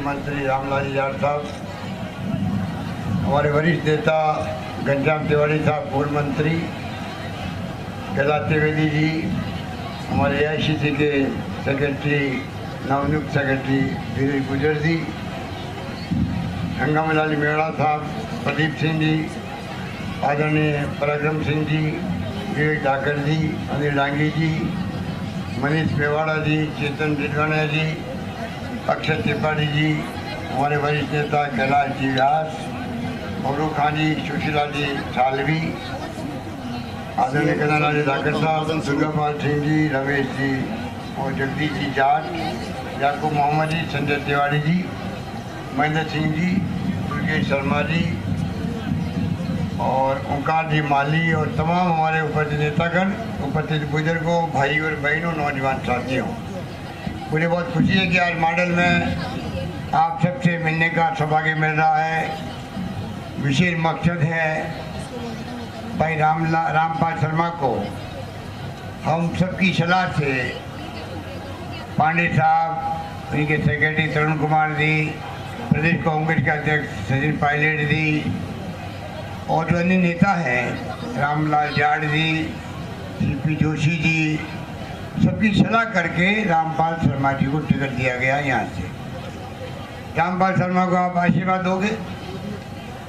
मंत्री रामलाल जाट साहब, हमारे वरिष्ठ नेता घनश्याम तिवारी साहब पूर्व मंत्री, कैलाश त्रिवेदी जी, हमारे AICC के सेक्रेटरी नवनियुक्त सेक्रेटरी धीरज गुजर जी, हंगामलाल मेड़ा साहब, प्रदीप सिंह जी, आदरणीय पराक्रम सिंह जी, विवेक धाकर जी, अनिल डांगी जी, मनीष मेवाड़ा जी, चेतन डिडवाना जी, अक्षय त्रिपाठी जी, हमारे वरिष्ठ नेता कैलाश जी व्यास, मबरूक खान जी, सुशीला जी सालवी, आदरणीय कन्हैयालाल जी धाकर साहब, दुर्गापाल सिंह जी, रमेश जी और जगदीश जी जाट, याकूब मोहम्मद जी, संजय तिवारी जी, महेंद्र सिंह जी, दुर्गेश शर्मा जी और ओंकार जी माली और तमाम हमारे उपस्थित नेतागण, उपस्थित बुजुर्गों, भाई और बहनों, नौजवान साथियों, मुझे बहुत खुशी है कि आज मॉडल में आप सबसे मिलने का सौभाग्य मिल रहा है। विशेष मकसद है भाई रामपाल शर्मा को हम सबकी सलाह से पांडे साहब, उनके सेक्रेटरी तरुण कुमार जी, प्रदेश कांग्रेस के अध्यक्ष सचिन पायलट जी और जो अन्य नेता हैं रामलाल जाट जी, CP जोशी जी, सबकी सलाह करके रामपाल शर्मा जी को टिकट दिया गया। यहाँ से रामपाल शर्मा को आप आशीर्वाद दोगे।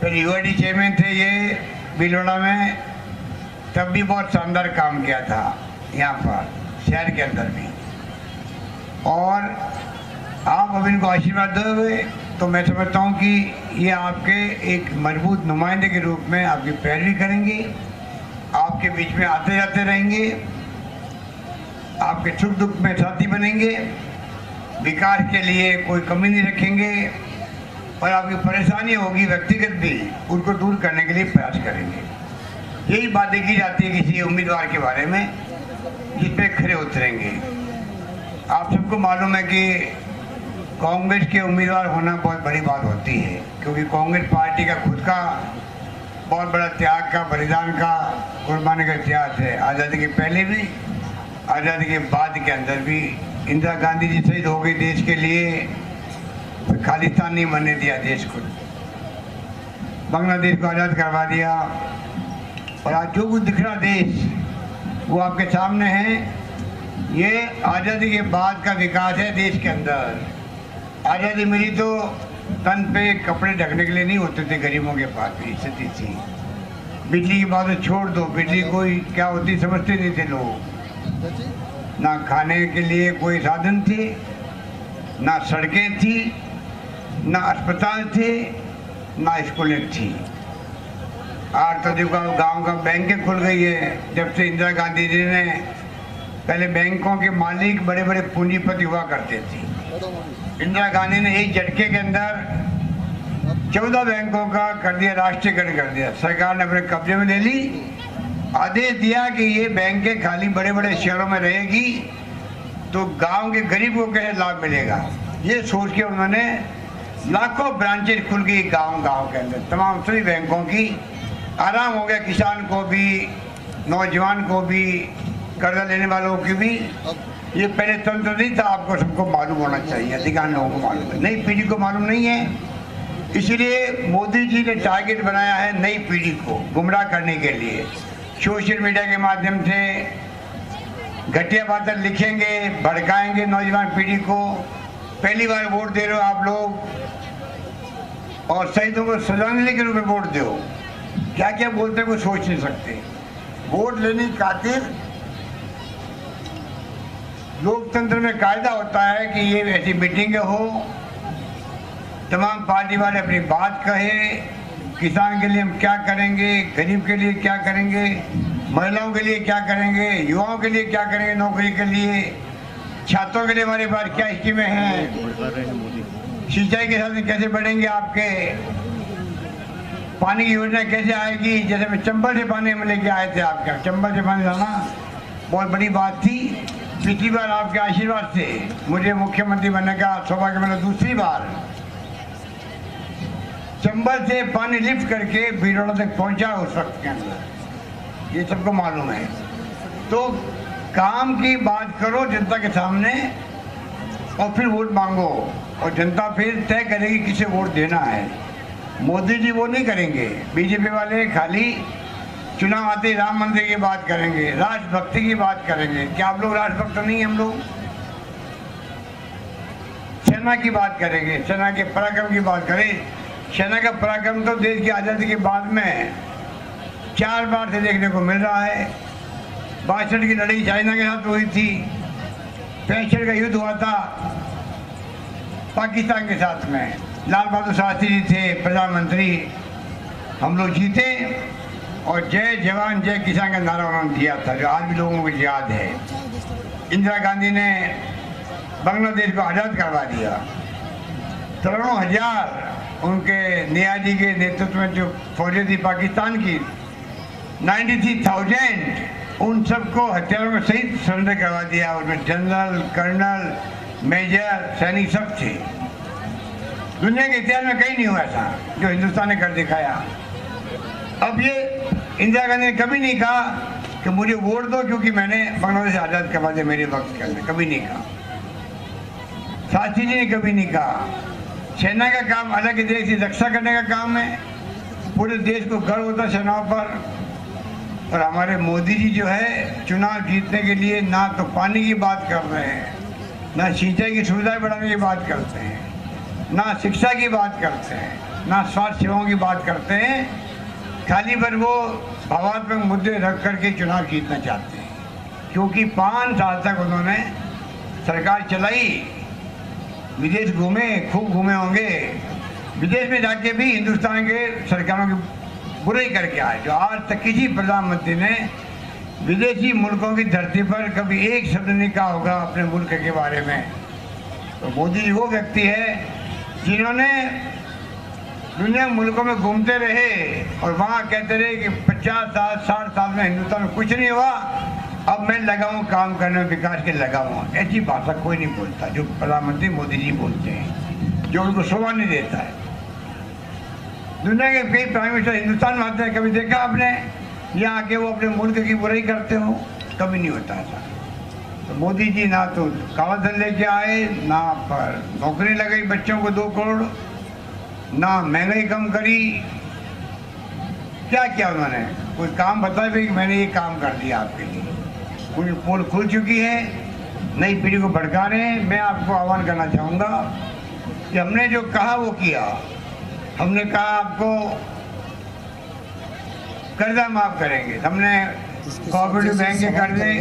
फिर UID चेयरमैन थे ये भीलवाड़ा में, तब भी बहुत शानदार काम किया था यहाँ पर शहर के अंदर भी, और आप अब इनको आशीर्वाद दोगे तो मैं समझता हूँ कि ये आपके एक मजबूत नुमाइंदे के रूप में आपकी पैरवी करेंगे, आपके बीच में आते जाते रहेंगे, आपके सुख दुख में साथी बनेंगे, विकास के लिए कोई कमी नहीं रखेंगे और आपकी परेशानी होगी व्यक्तिगत भी, उनको दूर करने के लिए प्रयास करेंगे। यही बातें की जाती है किसी उम्मीदवार के बारे में जिस पे खरे उतरेंगे। आप सबको मालूम है कि कांग्रेस के उम्मीदवार होना बहुत बड़ी बात होती है, क्योंकि कांग्रेस पार्टी का खुद का बहुत बड़ा त्याग का, बलिदान का, कुर्बानी का इतिहास है। आज़ादी के पहले भी, आज़ादी के बाद के अंदर भी। इंदिरा गांधी जी शहीद हो गई देश के लिए, खालिस्तान नहीं बनने दिया देश को, बांग्लादेश को आज़ाद करवा दिया, और आज जो कुछ दिख रहा देश वो आपके सामने है। ये आज़ादी के बाद का विकास है देश के अंदर। आज़ादी मिली तो तन पे कपड़े ढकने के लिए नहीं होते थे, गरीबों के पास भी स्थिति थी। बिजली की बात छोड़ दो, बिजली कोई क्या होती समझते नहीं थे लोग। ना खाने के लिए कोई साधन थे, ना सड़कें थी, ना अस्पताल थे, ना स्कूलें थी। आज तो देखो गांव का बैंकें खुल गई है जब से इंदिरा गांधी जी ने, पहले बैंकों के मालिक बड़े बड़े पूंजीपति हुआ करते थे। इंदिरा गांधी ने एक झटके के अंदर 14 बैंकों का कर दिया, राष्ट्रीयकरण कर दिया। सरकार ने अपने कब्जे में ले ली, आदेश दिया कि ये बैंकें खाली बड़े बड़े शहरों में रहेगी तो गांव के गरीब को कैसे लाभ मिलेगा। ये सोच के उन्होंने लाखों ब्रांचेज खुल गई गांव के अंदर, तमाम सभी बैंकों की। आराम हो गया किसान को भी, नौजवान को भी, कर्जा लेने वालों की भी। ये पहले तंत्र नहीं था, आपको सबको मालूम होना चाहिए, अधिकांश लोगों को मालूम है, नई पीढ़ी को मालूम नहीं है। इसलिए मोदी जी ने टारगेट बनाया है नई पीढ़ी को गुमराह करने के लिए। सोशल मीडिया के माध्यम से घटिया बातें लिखेंगे, भड़काएंगे नौजवान पीढ़ी को। पहली बार वोट दे रहे हो आप लोग और शहीदों को श्रद्धांजलि के रूप में वोट दो। क्या क्या बोलते हैं वो सोच नहीं सकते। वोट लेने की खातिर लोकतंत्र में कायदा होता है कि ये ऐसी मीटिंगें हो, तमाम पार्टी वाले अपनी बात कहे, किसान के लिए हम क्या करेंगे, गरीब के लिए क्या करेंगे, महिलाओं के लिए क्या करेंगे, युवाओं के लिए क्या करेंगे, नौकरी के लिए, छात्रों के लिए हमारे पास क्या स्कीमें हैं, सिंचाई के साथ कैसे बढ़ेंगे, आपके पानी की योजना कैसे आएगी। जैसे मैं चंबल से पानी में लेके आए थे, आपके चंबल से पानी लाना बहुत बड़ी बात थी। पिछली बार आपके आशीर्वाद से मुझे मुख्यमंत्री बनने का सौभाग्य मिला, दूसरी बार चंबल से पानी लिफ्ट करके भीलवाड़ा तक पहुंचा उस वक्त के अंदर, ये सबको मालूम है। तो काम की बात करो जनता के सामने, और फिर वोट मांगो, और जनता फिर तय करेगी किसे वोट देना है। मोदी जी वो नहीं करेंगे। बीजेपी वाले खाली चुनाव आते ही राम मंदिर की बात करेंगे, राष्ट्रभक्ति की बात करेंगे। क्या आप लोग राष्ट्रभक्त नहीं हैं? हम लोग सेना की बात करेंगे, सेना के पराक्रम की बात करें। सेना का पराक्रम तो देश की आज़ादी के बाद में 4 बार से देखने को मिल रहा है। 62 की लड़ाई चाइना के साथ हुई थी, 65 का युद्ध हुआ था पाकिस्तान के साथ में, लाल बहादुर शास्त्री जी थे प्रधानमंत्री, हम लोग जीते, और जय जवान जय किसान का नारा उन्होंने दिया था, जो आज भी लोगों को याद है। इंदिरा गांधी ने बांग्लादेश को आज़ाद करवा दिया। करोड़ों हजार उनके नियाजी के नेतृत्व में जो फौजें थी पाकिस्तान की, 93,000, उन सबको हथियारों में सहित सरेंडर करवा दिया। उनमें जनरल, कर्नल, मेजर, सैनिक सब थे। दुनिया के इतिहास में कहीं नहीं हुआ ऐसा जो हिंदुस्तान ने कर दिखाया। अब ये इंदिरा गांधी ने कभी नहीं कहा कि मुझे वोट दो क्योंकि मैंने बांग्लादेश आज़ाद करवा दिया मेरे वक्त के अंदर, कभी नहीं कहा। शास्त्री जी ने कभी नहीं कहा। सेना का काम अलग देश की रक्षा करने का काम है, पूरे देश को गर्व होता सेनाओं पर। और हमारे मोदी जी जो है चुनाव जीतने के लिए ना तो पानी की बात कर रहे हैं, ना सिंचाई की सुविधाएं बढ़ाने की बात करते हैं, ना शिक्षा की बात करते हैं, ना स्वास्थ्य सेवाओं की बात करते हैं। खाली पर वो भावात्मक मुद्दे रख करके चुनाव जीतना चाहते हैं, क्योंकि 5 साल तक उन्होंने सरकार चलाई, विदेश घूमे, खूब घूमे होंगे। विदेश में जाके भी हिंदुस्तान के सरकारों की बुराई करके आए, जो आज तक किसी प्रधानमंत्री ने विदेशी मुल्कों की धरती पर कभी एक शब्द नहीं कहा होगा अपने मुल्क के बारे में। तो मोदी जी वो व्यक्ति है जिन्होंने दुनिया मुल्कों में घूमते रहे और वहाँ कहते रहे कि 50 साल 60 साल में हिंदुस्तान में कुछ नहीं हुआ, अब मैं लगा हूँ काम करने में, विकास के लगा हूँ। ऐसी भाषा कोई नहीं बोलता जो प्रधानमंत्री मोदी जी बोलते हैं, जो उनको शोभा नहीं देता है। दुनिया के कई प्राइम मिनिस्टर हिंदुस्तान में आते हैं, कभी देखा आपने यहाँ आके वो अपने मुल्क की बुराई करते हो? कभी नहीं होता ऐसा। तो मोदी जी ना तो काला धन लेके आए, ना पर नौकरी लगाई बच्चों को 2 करोड़, ना महंगाई कम करी। क्या किया उन्होंने? कोई काम बताए भाई कि मैंने ये काम कर दिया आपके लिए। उनकी पोल खुल चुकी है, नई पीढ़ी को भड़का रहे हैं। मैं आपको आह्वान करना चाहूँगा कि हमने जो कहा वो किया। हमने कहा आपको कर्जा माफ करेंगे, हमने कोऑपरेटिव बैंक के कर्जे,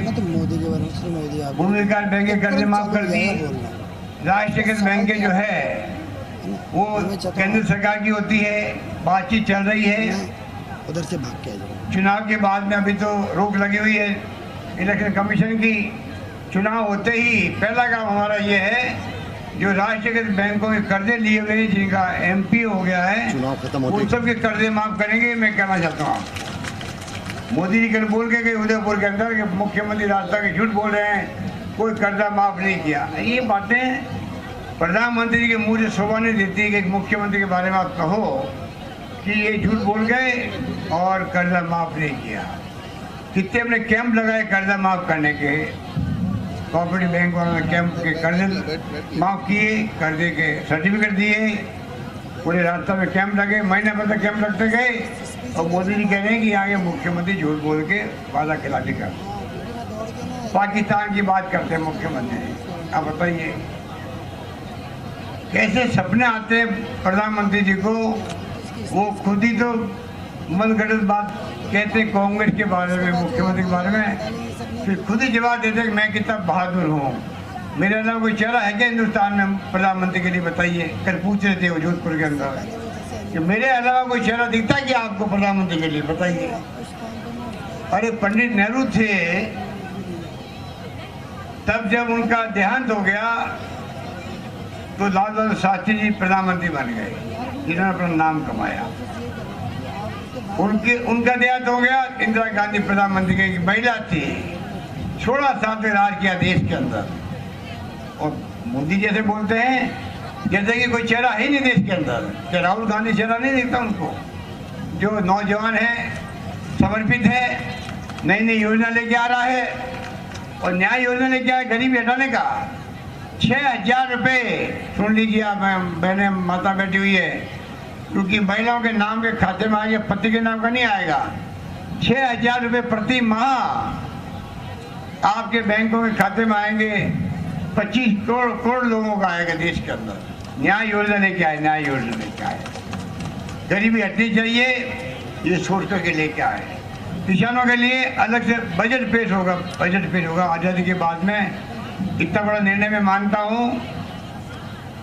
भूमि विकास बैंक के कर्जे माफ कर दिए। राष्ट्रीयकृत बैंक जो है वो केंद्र सरकार की होती है, बातचीत चल रही है। उधर से भाग के चुनाव के बाद में अभी तो रोक लगी हुई है इलेक्शन कमीशन की। चुनाव होते ही पहला काम हमारा ये है, जो राष्ट्रीयकृत बैंकों के कर्जे लिए हुए जिनका MP हो गया है, चुनाव खत्म होते उन सब के कर्जे माफ करेंगे। मैं कहना चाहता हूँ आपको, मोदी जी कल बोल के गए उदयपुर के अंदर कि मुख्यमंत्री रास्ता के झूठ बोल रहे हैं, कोई कर्जा माफ नहीं किया। ये बातें प्रधानमंत्री के मुंह से शोभा नहीं देती कि एक मुख्यमंत्री के बारे में आप कहो कि ये झूठ बोल गए और कर्जा माफ नहीं किया। कितने अपने कैंप लगाए कर्जा माफ करने के, कोऑपरेटिव बैंक वालों ने कैंप के कर्जे माफ किए, कर्जे के सर्टिफिकेट दिए, पूरे रास्ते में कैंप लगे, महीने भर तक कैंप लगते गए। और मोदी जी कह रहे हैं कि आगे मुख्यमंत्री झूठ बोल के वादा खिलाफी कर, पाकिस्तान की बात करते हैं मुख्यमंत्री। आप बताइए कैसे सपने आते हैं प्रधानमंत्री जी को? वो खुद ही तो मनगढ़ंत बात कहते कांग्रेस के बारे में, मुख्यमंत्री के बारे में, फिर खुद ही जवाब देते कि मैं कितना बहादुर हूँ। मेरे अलावा कोई चेहरा है क्या हिंदुस्तान में प्रधानमंत्री के लिए? बताइए। कल पूछ रहे थे वो जोधपुर के अंदर कि मेरे अलावा कोई चेहरा दिखता है क्या आपको प्रधानमंत्री के लिए? बताइए। अरे पंडित नेहरू थे, तब जब उनका देहांत हो गया तो लाल बहादुर शास्त्री जी प्रधानमंत्री बन गए, जिन्होंने अपना नाम कमाया। उनका देहांत हो गया, इंदिरा गांधी प्रधानमंत्री की महिला थी, 16 साल तक राज किया देश के अंदर। और मोदी जैसे बोलते हैं जैसे कि कोई चेहरा है नहीं देश के अंदर, कि राहुल गांधी चेहरा नहीं दिखता उनको, जो नौजवान है, समर्पित है, नई नई योजना लेके आ रहा है। और न्याय योजना लेके आया गरीबी हटाने का, 6,000 रुपये, सुन लीजिए आप बहने माता बैठी हुई है, क्योंकि महिलाओं के नाम के खाते में आएगा, पति के नाम का नहीं आएगा। 6,000 रुपये प्रति माह आपके बैंकों के खाते में आएंगे। 25 करोड़ लोगों का आएगा देश के अंदर। न्याय योजना लेके आए, न्याय योजना लेके आए। गरीबी हटनी चाहिए, ये सोच करके लेके आए। किसानों के लिए अलग से बजट पेश होगा, बजट पेश होगा आज़ादी के बाद में। इतना बड़ा निर्णय मैं मानता हूँ।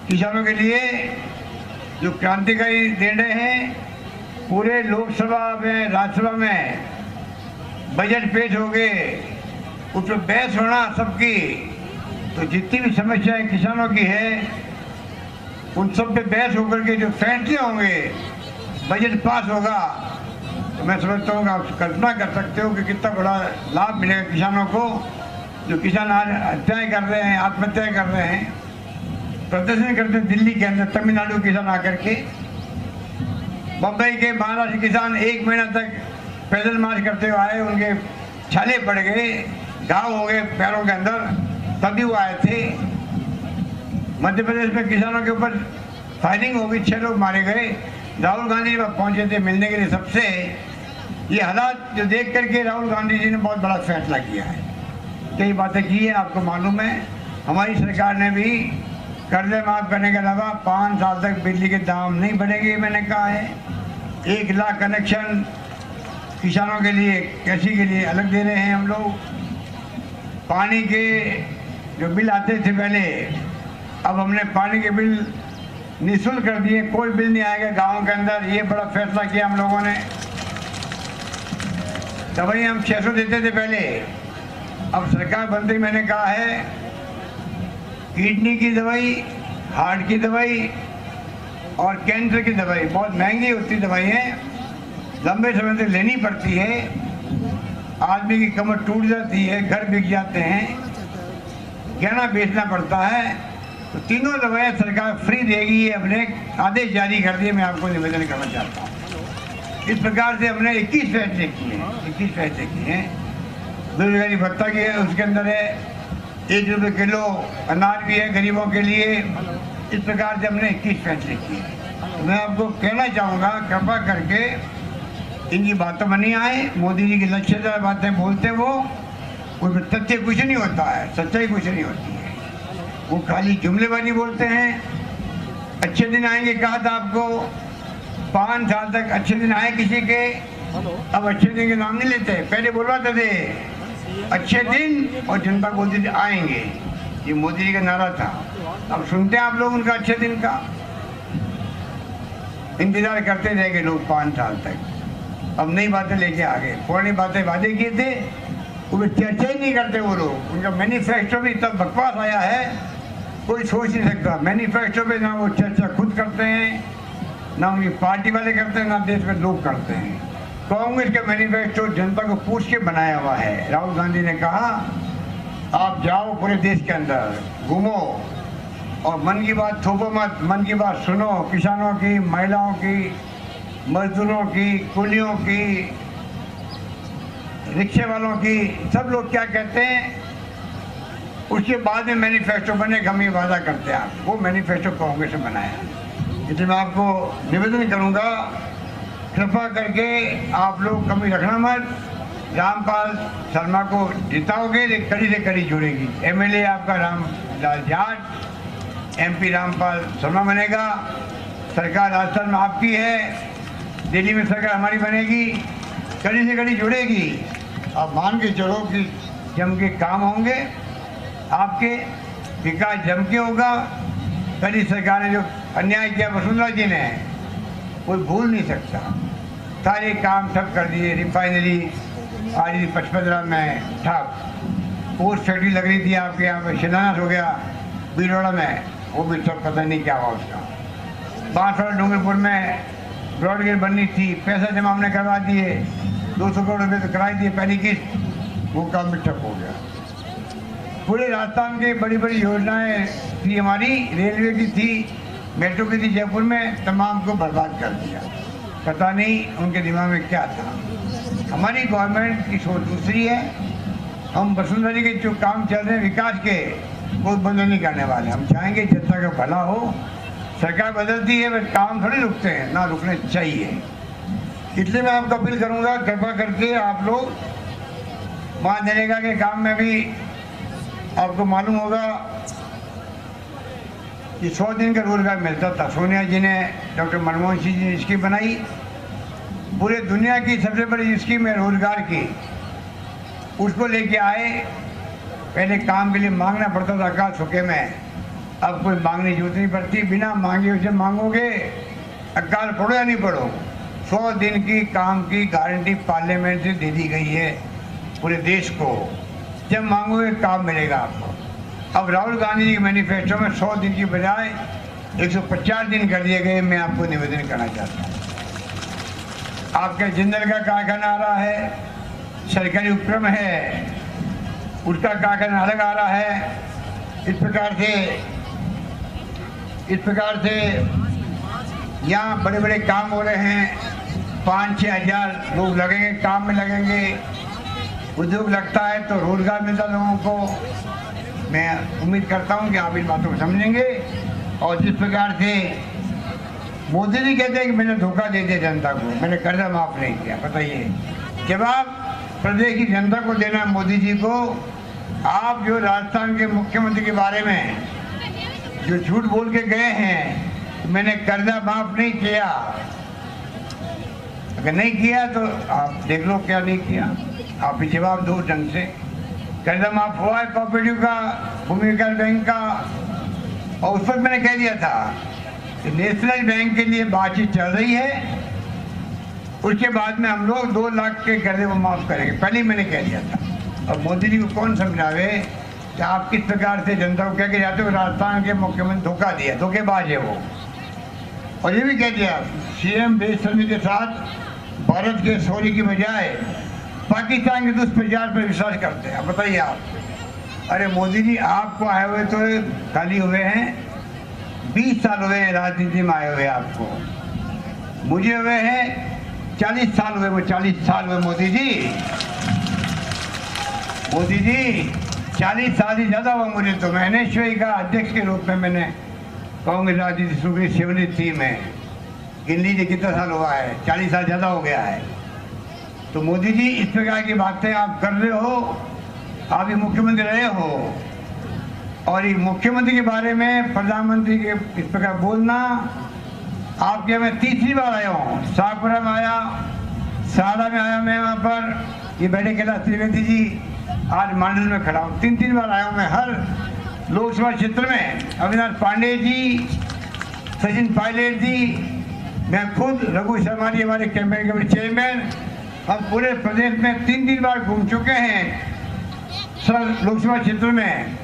किसानों के लिए जो क्रांतिकारी निर्णय है, पूरे लोकसभा में राज्यसभा में बजट पेश हो गए, उस पर बहस होना सबकी, तो जितनी भी समस्याएं किसानों की है उन सब पे बहस होकर के जो फैसले होंगे, बजट पास होगा, तो मैं समझता हूँ कि आप कल्पना कर सकते हो कि कितना बड़ा लाभ मिलेगा किसानों को। जो किसान आज हत्याएँ कर रहे हैं, आत्महत्याएँ कर रहे हैं, प्रदर्शन करते हैं दिल्ली के अंदर, तमिलनाडु किसान आकर के, बम्बई के, महाराष्ट्र किसान 1 महीना तक पैदल मार्च करते हुए आए, उनके छाले पड़ गए, घाव हो गए पैरों के अंदर, तभी वो आए थे। मध्य प्रदेश में किसानों के ऊपर फायरिंग हो गई, 6 लोग मारे गए। राहुल गांधी जब पहुंचे थे मिलने के लिए सबसे, ये हालात जो देख करके राहुल गांधी जी ने बहुत बड़ा फैसला किया है, कई बातें की है, आपको मालूम है। हमारी सरकार ने भी कर्जे माफ़ करने के अलावा 5 साल तक बिजली के दाम नहीं बढ़ेंगे, मैंने कहा है। 1 लाख कनेक्शन किसानों के लिए, कृषि के लिए अलग दे रहे हैं हम लोग। पानी के जो बिल आते थे पहले, अब हमने पानी के बिल निःशुल्क कर दिए, कोई बिल नहीं आएगा गाँव के अंदर। ये बड़ा फैसला किया हम लोगों ने। दवाई हम 600 देते थे पहले, अब सरकार बनते ही मैंने कहा है किडनी की दवाई, हार्ट की दवाई और कैंसर की दवाई, बहुत महंगी होती दवाई है, लंबे समय तक लेनी पड़ती है, आदमी की कमर टूट जाती है, घर बिक जाते हैं, गहना बेचना पड़ता है, तो तीनों दवाइयाँ सरकार फ्री देगी। ये अपने आदेश जारी कर दिए, मैं आपको निवेदन करना चाहता हूँ। इस प्रकार से हमने 21 फैसले किए हैं, 21 फैसले किए हैं। बेरोजगारी भत्ता की है, उसके अंदर है 1 रुपये किलो अनाज भी है गरीबों के लिए। इस प्रकार से हमने 21 फैसले किए। तो मैं आपको कहना चाहूँगा, कृपा करके इनकी बातों में नहीं आए। मोदी जी की लक्ष्यदार बातें बोलते वो, उसमें तथ्य कुछ नहीं होता है, सच्चाई कुछ नहीं होती है, वो खाली जुमलेबाजी बोलते हैं। अच्छे दिन आएंगे कहा था आपको, 5 साल तक अच्छे दिन आए किसी के, अब अच्छे दिन के नाम नहीं लेते। पहले बोलवाते थे अच्छे दिन और जनता बोलती थी आएंगे, ये मोदी जी का नारा था। अब सुनते हैं आप लोग उनका अच्छे दिन का, इंतजार करते रहेंगे लोग 5 साल तक। अब नई बातें लेके आ गए, पुरानी बातें वादे किए थे वो चर्चा ही नहीं करते वो लोग। उनका मैनिफेस्टो भी इतना बकवास आया है, कोई सोच नहीं सकता। मैनिफेस्टो पे ना वो चर्चा खुद करते हैं, ना उनकी पार्टी वाले करते हैं, ना देश में लोग करते हैं। कांग्रेस का मैनिफेस्टो जनता को पूछ के बनाया हुआ है। राहुल गांधी ने कहा आप जाओ पूरे देश के अंदर घूमो और मन की बात थोपो मत, मन की बात सुनो। किसानों की, महिलाओं की, मजदूरों की, कुलियों की, रिक्शे वालों की, सब लोग क्या कहते हैं, उसके बाद में मैनिफेस्टो बने, हम ये वादा करते हैं। आप वो मैनिफेस्टो कांग्रेस ने बनाया। इसलिए मैं आपको निवेदन करूंगा, कृपा करके आप लोग कमी रखना मत। रामपाल शर्मा को जिताओगे, कड़ी से कड़ी जुड़ेगी। एमएलए आपका रामलाल जाट, एमपी रामपाल शर्मा बनेगा। सरकार राजस्थान में आपकी है, दिल्ली में सरकार हमारी बनेगी, कड़ी से कड़ी जुड़ेगी। आप मान के चलो कि जम के काम होंगे, आपके विकास जम के होगा। कड़ी सरकार ने जो अन्याय किया वसुंधरा जी ने, कोई भूल नहीं सकता। सारे काम सब कर दिए, रिफाइनरी आज 55 में ठप, पोस्ट फैक्ट्री लग रही थी आपके यहाँ पे, शिलान्यास हो गया बीरोड़ा में, वो भी सब पता नहीं क्या हुआ उसका। बांसवाड़ा डूंगरपुर में ब्रॉडगेज बननी थी, पैसा जमा हमने करवा दिए, 200 करोड़ रुपये तो कराई दिए पहली किस्त, वो काम भी ठप हो गया। पूरे राजस्थान की बड़ी बड़ी योजनाएं थी हमारी, रेलवे की थी, मेट्रो की थी जयपुर में, तमाम को बर्बाद कर दिया। पता नहीं उनके दिमाग में क्या था। हमारी गवर्नमेंट की सोच दूसरी है। हम वसुंधरा जी के जो काम चल रहे हैं विकास के, कोई बंद नहीं करने वाले। हम चाहेंगे जनता का भला हो। सरकार बदलती है, बस काम थोड़ी रुकते हैं, ना रुकने चाहिए। इसलिए मैं आपको अपील करूंगा, कृपा करके आप लोग वहाँ नरेगा के काम में भी आपको मालूम होगा कि 100 दिन का रोजगार मिलता था। सोनिया जी ने, डॉक्टर मनमोहन सिंह जी ने स्कीम बनाई, पूरे दुनिया की सबसे बड़ी स्कीम है रोजगार की। उसको लेके आए, पहले काम के लिए मांगना पड़ता था अकाल सूखे में, अब कोई मांगने की जरूरत नहीं पड़ती। बिना मांगे उसे मांगोगे, अकाल पढ़ो या नहीं पढ़ो, 100 दिन की काम की गारंटी पार्लियामेंट से दे दी गई है पूरे देश को। जब मांगोगे काम मिलेगा आपको। अब राहुल गांधी जी के मैनिफेस्टो में 100 दिन की बजाय 150 दिन कर दिए गए। मैं आपको निवेदन करना चाहता हूँ, आपके जिंदल का कारखाना आ रहा है, सरकारी उपक्रम है, उसका कारखाना अलग आ रहा है। इस प्रकार से यहाँ बड़े बड़े काम हो रहे हैं, 5-6 हज़ार लोग लगेंगे, काम में लगेंगे। उद्योग लगता है तो रोजगार मिलता लोगों को। मैं उम्मीद करता हूँ कि आप इन बातों को समझेंगे। और जिस प्रकार से मोदी जी कहते हैं कि मैंने धोखा दे दिया जनता को, मैंने कर्जा माफ नहीं किया, बताइए जवाब प्रदेश की जनता को देना है मोदी जी को। आप जो राजस्थान के मुख्यमंत्री के बारे में जो झूठ बोल के गए हैं, मैंने कर्जा माफ नहीं किया, अगर नहीं किया तो आप देख लो क्या नहीं किया, आप भी जवाब दो ढंग से। कर्जा माफ हुआ है कोऑपरेटिव का, भूमि विकास बैंक का, और उस पर मैंने कह दिया था कि नेशनल बैंक के लिए बातचीत चल रही है, उसके बाद में हम लोग 2 लाख के कर्जे को माफ करेंगे, पहले ही मैंने कह दिया था। और मोदी जी को कौन समझावे कि आप किस प्रकार से जनता को कह के जाते हो राजस्थान के मुख्यमंत्री धोखा दिया, धोखेबाज है वो। और ये भी कह दिया सीएम देश के साथ भारत के शौर्य की बजाय पाकिस्तान के दुष्प्रचार पर विश्वास करते हैं। अब बताइए आप, अरे मोदी जी आपको आए हुए तो खाली हुए हैं 20 साल हुए हैं राजनीति में आए हुए, आपको मुझे हुए हैं 40 साल हुए, वो 40 साल हुए मोदी जी 40 साल ही ज़्यादा हुआ मुझे। तो मैंने एनएसयूआई का अध्यक्ष के रूप में मैंने कांग्रेस राजनीति शुरू की 73 में, गिन लीजिए कितना साल हुआ है, 40 साल ज़्यादा हो गया है। तो मोदी जी इस प्रकार की बातें आप कर रहे हो, आप ही मुख्यमंत्री रहे हो, और ये मुख्यमंत्री के बारे में प्रधानमंत्री के इस प्रकार बोलना। आपके मैं 3री बार आया हूँ, शाहपुरा में आया, साड़ा में आया, मैं वहाँ पर ये बैठे कैलाश त्रिवेदी जी, आज मंडल में खड़ा हूँ, 3 बार आया हूँ मैं हर लोकसभा क्षेत्र में। अविनाश पांडे जी, सचिन पायलट जी, मैं खुद, रघु शर्मा जी हमारे कैंपेन कमेटी चेयरमैन, हम पूरे प्रदेश में 3 बार घूम चुके हैं सर लोकसभा क्षेत्र में।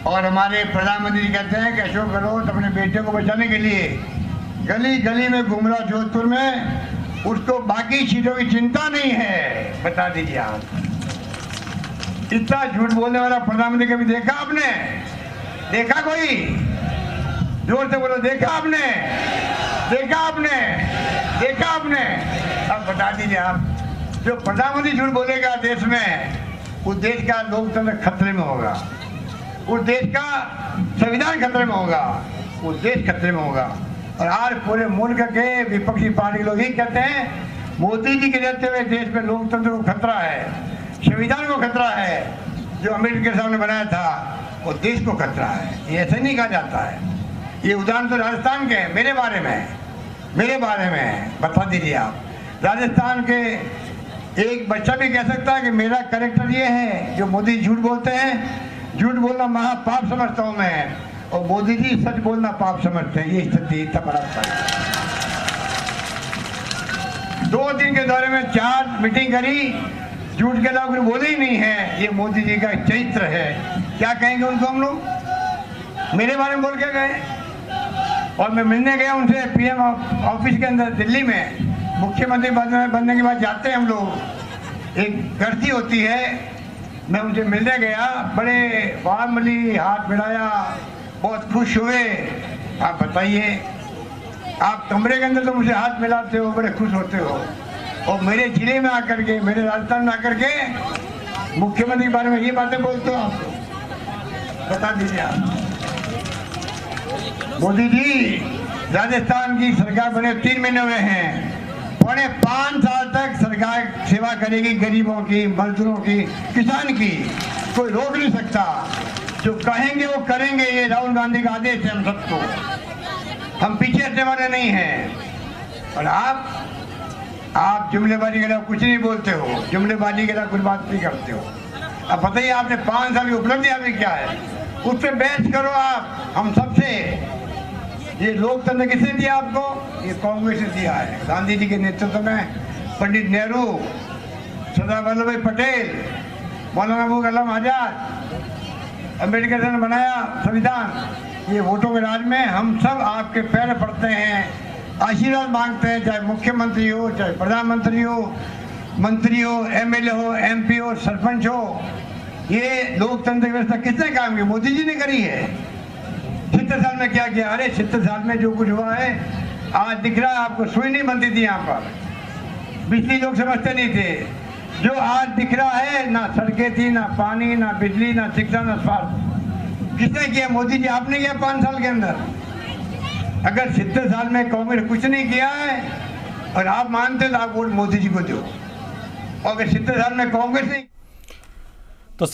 और हमारे प्रधानमंत्री जी कहते हैं कि अशोक गहलोत अपने बेटे को बचाने के लिए गली गली में घूम रहा जोधपुर में, उसको बाकी सीटों की चिंता नहीं है। बता दीजिए आप, इतना झूठ बोलने वाला प्रधानमंत्री कभी देखा आपने? देखा कोई? जोर से बोलो, देखा आपने? देखा आपने? देखा आपने? अब बता दीजिए आप, जो प्रधानमंत्री झूठ बोलेगा देश में, उस देश का लोकतंत्र खतरे में होगा, उस देश का संविधान खतरे में होगा, उस देश खतरे में होगा। और आज पूरे मुल्क के विपक्षी पार्टी लोग ही कहते हैं मोदी जी के रहते हुए देश में लोकतंत्र को खतरा है, संविधान को खतरा है, जो अमेरिका के सामने बनाया था वो देश को खतरा है। ये ऐसे नहीं कहा जाता है। ये उदाहरण तो राजस्थान के हैं, मेरे बारे में बता दीजिए आप। राजस्थान के एक बच्चा भी कह सकता है कि मेरा कैरेक्टर ये है, जो मोदी झूठ बोलते हैं, झूठ बोलना महापाप समझता हूँ मैं, और मोदी जी सच बोलना पाप समझते हैं। ये स्थिति इतना बड़ा फर्क। 2 दिन के दौरे में 4 मीटिंग करी, झूठ के अलावा कुछ बोले ही नहीं है। ये मोदी जी का चरित्र है। क्या कहेंगे उनको हम लोग? मेरे बारे में बोल के गए। और मैं मिलने गया उनसे पीएम ऑफिस के अंदर दिल्ली में, मुख्यमंत्री बनने के बाद जाते हैं हम लोग, एक गर्दी होती है, मैं उनसे मिलने गया, बड़े वार्मली हाथ मिलाया, बहुत खुश हुए। आप बताइए, आप कमरे के अंदर तो मुझे हाथ मिलाते हो, बड़े खुश होते हो, और मेरे जिले में आकर के, मेरे राजस्थान में आकर के मुख्यमंत्री के बारे में ये बातें बोलते हो आप। बता दीजिए आप। मोदी जी, राजस्थान की सरकार बने 3 महीने हुए हैं, 5.5 साल तक सरकार सेवा करेगी गरीबों की, मजदूरों की, किसान की, कोई रोक नहीं सकता। जो कहेंगे वो करेंगे, ये राहुल गांधी का आदेश है हम सबको, हम पीछे हटने वाले नहीं हैं। और आप जुमलेबाजी के लिए कुछ नहीं बोलते हो, जुमलेबाजी के लिए कुछ बात नहीं करते हो। अब बताइए आपने 5 साल की उपलब्धि आपकी क्या है, उस पर बहस करो आप हम सबसे। ये लोकतंत्र किसने दिया आपको? ये कांग्रेस ने दिया है, गांधी जी के नेतृत्व में, पंडित नेहरू, सरदार वल्लभ भाई पटेल, मौलाना अबुल कलाम आजाद, अम्बेडकर ने बनाया संविधान। ये वोटों के राज में हम सब आपके पैर पड़ते हैं, आशीर्वाद मांगते हैं, चाहे मुख्यमंत्री हो, चाहे प्रधानमंत्री हो, मंत्री हो, एमएलए हो, एमपी हो, सरपंच हो। ये लोकतंत्र की व्यवस्था किसने काम की? मोदी जी ने करी है। 70 साल में क्या किया? अरे 70 साल में जो कुछ हुआ है आज दिख रहा है आपको। सुई नहीं बनती थी यहाँ पर, बिजली लोग समझते नहीं थे। जो आज दिख रहा है, ना सड़कें थी, ना पानी, ना बिजली, ना शिक्षा, ना स्वास्थ्य। किसने किया? मोदी जी, आपने किया 5 साल के अंदर। अगर 70 साल में कांग्रेस कुछ नहीं किया है और आप मानते तो आप वोट मोदी जी को दो। और अगर 70 साल में कांग्रेस नहीं तो